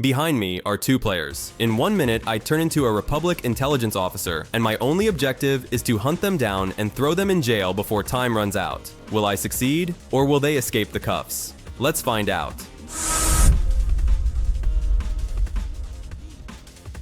Behind me are 2 players. In 1 minute, I turn into a Republic intelligence officer, and my only objective is to hunt them down and throw them in jail before time runs out. Will I succeed, or will they escape the cuffs? Let's find out.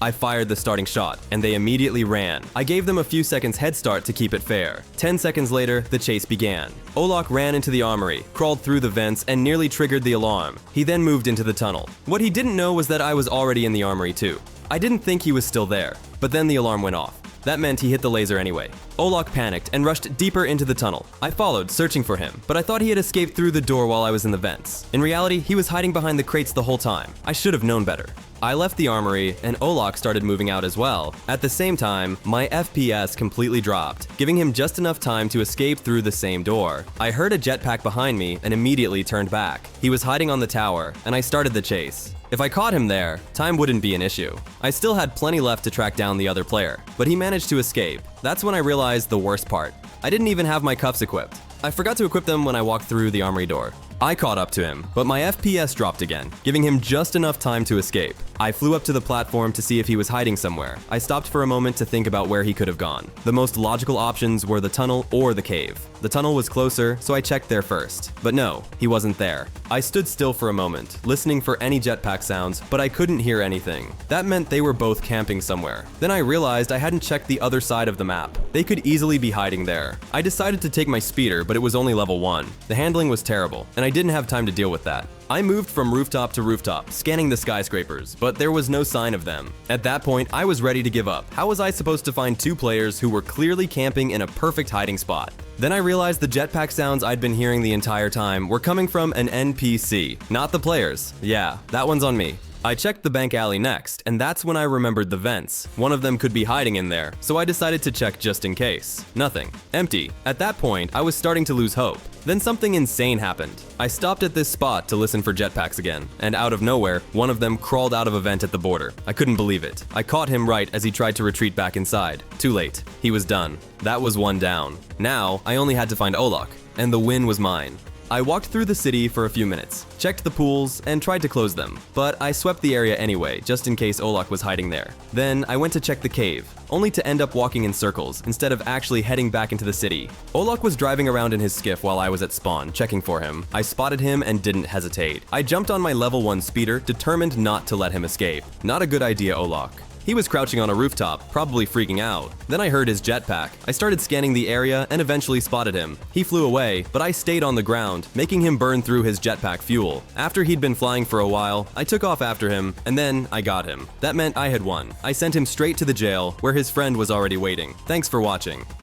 I fired the starting shot, and they immediately ran. I gave them a few seconds head start to keep it fair. 10 seconds later, the chase began. Olok ran into the armory, crawled through the vents, and nearly triggered the alarm. He then moved into the tunnel. What he didn't know was that I was already in the armory too. I didn't think he was still there, but then the alarm went off. That meant he hit the laser anyway. Olok panicked and rushed deeper into the tunnel. I followed, searching for him, but I thought he had escaped through the door while I was in the vents. In reality, he was hiding behind the crates the whole time. I should have known better. I left the armory, and Olok started moving out as well. At the same time, my FPS completely dropped, giving him just enough time to escape through the same door. I heard a jetpack behind me and immediately turned back. He was hiding on the tower, and I started the chase. If I caught him there, time wouldn't be an issue. I still had plenty left to track down the other player, but he managed to escape. That's when I realized the worst part. I didn't even have my cuffs equipped. I forgot to equip them when I walked through the armory door. I caught up to him, but my FPS dropped again, giving him just enough time to escape. I flew up to the platform to see if he was hiding somewhere. I stopped for a moment to think about where he could have gone. The most logical options were the tunnel or the cave. The tunnel was closer, so I checked there first. But no, he wasn't there. I stood still for a moment, listening for any jetpack sounds, but I couldn't hear anything. That meant they were both camping somewhere. Then I realized I hadn't checked the other side of the map. They could easily be hiding there. I decided to take my speeder, but it was only level 1. The handling was terrible, and I didn't have time to deal with that. I moved from rooftop to rooftop, scanning the skyscrapers, but there was no sign of them. At that point, I was ready to give up. How was I supposed to find 2 players who were clearly camping in a perfect hiding spot? Then I realized the jetpack sounds I'd been hearing the entire time were coming from an NPC, not the players. Yeah, that one's on me. I checked the bank alley next, and that's when I remembered the vents. One of them could be hiding in there, so I decided to check just in case. Nothing. Empty. At that point, I was starting to lose hope. Then something insane happened. I stopped at this spot to listen for jetpacks again, and out of nowhere, one of them crawled out of a vent at the border. I couldn't believe it. I caught him right as he tried to retreat back inside. Too late. He was done. That was 1 down. Now, I only had to find Olok, and the win was mine. I walked through the city for a few minutes, checked the pools, and tried to close them, but I swept the area anyway, just in case Olok was hiding there. Then I went to check the cave, only to end up walking in circles instead of actually heading back into the city. Olok was driving around in his skiff while I was at spawn, checking for him. I spotted him and didn't hesitate. I jumped on my level 1 speeder, determined not to let him escape. Not a good idea, Olok. He was crouching on a rooftop, probably freaking out. Then I heard his jetpack. I started scanning the area and eventually spotted him. He flew away, but I stayed on the ground, making him burn through his jetpack fuel. After he'd been flying for a while, I took off after him, and then I got him. That meant I had won. I sent him straight to the jail, where his friend was already waiting. Thanks for watching.